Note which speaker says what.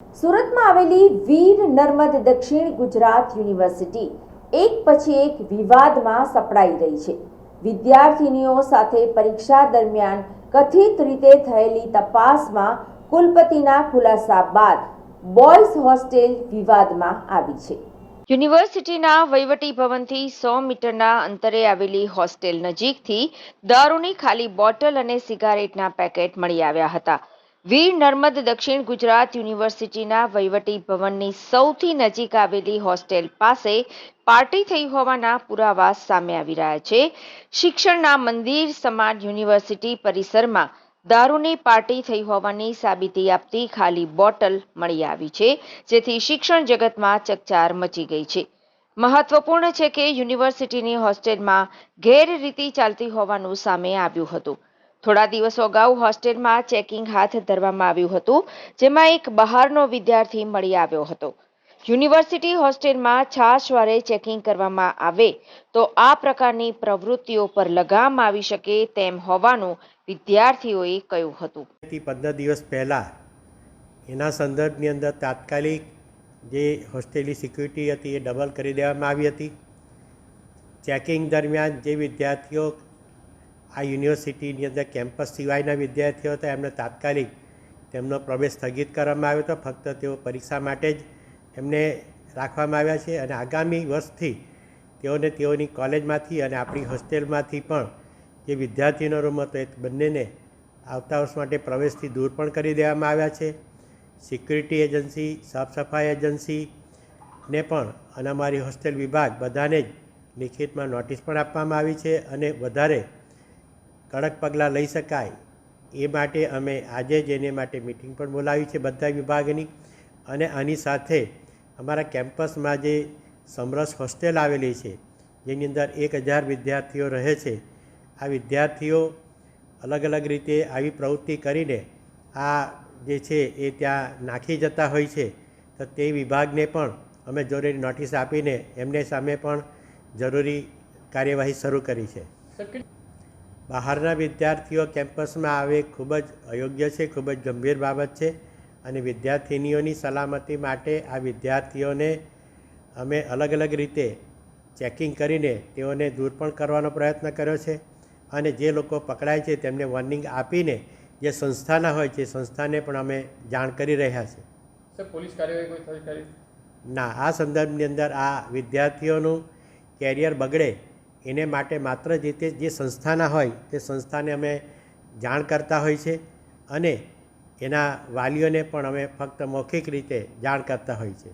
Speaker 1: સુરતમાં આવેલી વીર નર્મદ દક્ષિણ ગુજરાત યુનિવર્સિટી એક પછી એક વિવાદમાં સપડાઈ રહી છે। વિદ્યાર્થીનીઓ સાથે પરીક્ષા દરમિયાન કથિત રીતે થયેલી તપાસમાં કુલપતિના ખુલાસા બાદ બોયઝ હોસ્ટેલ વિવાદમાં આવી છે। યુનિવર્સિટીના વહીવટી ભવનથી 100 મીટરના અંતરે આવેલી હોસ્ટેલ નજીકથી દારૂની ખાલી બોટલ અને સિગારેટના પેકેટ મળી આવ્યા હતા। વીર નર્મદ દક્ષિણ ગુજરાત યુનિવર્સિટીના વહીવટી ભવનની સૌથી નજીક આવેલી હોસ્ટેલ પાસે પાર્ટી થઈ હોવાના પુરાવા સામે આવી રહ્યા છે। શિક્ષણના મંદિર સમાન યુનિવર્સિટી પરિસરમાં દારૂની પાર્ટી થઈ હોવાની સાબિતી આપતી ખાલી બોટલ મળી આવી છે, જેથી શિક્ષણ જગતમાં ચકચાર મચી ગઈ છે। મહત્વપૂર્ણ છે કે યુનિવર્સિટીની હોસ્ટેલમાં ગેરરીતિ ચાલતી હોવાનું સામે આવ્યું હતું। થોડા દિવસો અગાઉ હોસ્ટેલમાં ચેકિંગ હાથ ધરવામાં આવ્યું હતું, જેમાં એક બહારનો વિદ્યાર્થી મળી આવ્યો હતો। યુનિવર્સિટી હોસ્ટેલમાં છાશવારે ચેકિંગ કરવામાં આવે તો આ પ્રકારની પ્રવૃત્તિઓ પર લગામ આવી શકે તેમ હોવાનું વિદ્યાર્થીઓએ કહ્યું હતું।
Speaker 2: 15 દિવસ પહેલાં એના સંદર્ભની અંદર તાત્કાલિક જે હોસ્ટેલની સિક્યુરિટી હતી એ ડબલ કરી દેવામાં આવી હતી। ચેકિંગ દરમિયાન જે વિદ્યાર્થીઓ આ યુનિવર્સિટીની અંદર કેમ્પસ સિવાયના વિદ્યાર્થીઓ હતા એમને તાત્કાલિક તેમનો પ્રવેશ સ્થગિત કરવામાં આવ્યો હતો। ફક્ત તેઓ પરીક્ષા માટે જ એમને રાખવામાં આવ્યા છે અને આગામી વર્ષથી તેઓને તેઓની કોલેજમાંથી અને આપણી હોસ્ટેલમાંથી પણ જે વિદ્યાર્થીનો રૂમ હતો એ બંનેને આવતા વર્ષ માટે પ્રવેશથી દૂર પણ કરી દેવામાં આવ્યા છે। સિક્યુરિટી એજન્સી, સાફ સફાઈ એજન્સીને પણ અને અમારી હોસ્ટેલ વિભાગ બધાને જ લિખિતમાં નોટિસ પણ આપવામાં આવી છે અને વધારે કડક પગલાં લઈ શકાય એ માટે અમે આજે જ એને માટે મિટિંગ પણ બોલાવી છે બધા વિભાગની। અને આની સાથે અમારા કેમ્પસમાં જે સમરસ હોસ્ટેલ આવેલી છે જેની અંદર 1000 વિદ્યાર્થીઓ રહે છે, આ વિદ્યાર્થીઓ અલગ અલગ રીતે આવી પ્રવૃત્તિ કરીને આ જે છે એ ત્યાં નાખી જતા હોય છે, તો તે વિભાગને પણ અમે જરૂરી નોટિસ આપીને એમને સામે પણ જરૂરી કાર્યવાહી શરૂ કરી છે। બહારના વિદ્યાર્થીઓ કેમ્પસમાં આવે ખૂબ જ અયોગ્ય છે, ખૂબ જ ગંભીર બાબત છે અને વિદ્યાર્થિનીઓની સલામતી માટે આ વિદ્યાર્થીઓને અમે અલગ અલગ રીતે ચેકિંગ કરીને તેઓને દૂર પણ કરવાનો પ્રયત્ન કર્યો છે અને જે લોકો પકડાય છે તેમને વોર્નિંગ આપીને જે સંસ્થાના હોય છે સંસ્થાને પણ અમે જાણ કરી રહ્યા છીએ।
Speaker 3: સર, પોલીસ કાર્યવાહી કોઈ થઈ?
Speaker 2: ના, આ સંદર્ભની અંદર આ વિદ્યાર્થીઓનું કેરિયર બગડે એને માટે માત્ર જે સંસ્થાના હોય તે સંસ્થાને અમે જાણ કરતા હોય છે અને એના વાલીઓને પણ અમે ફક્ત મૌખિક રીતે જાણ કરતા હોય છે।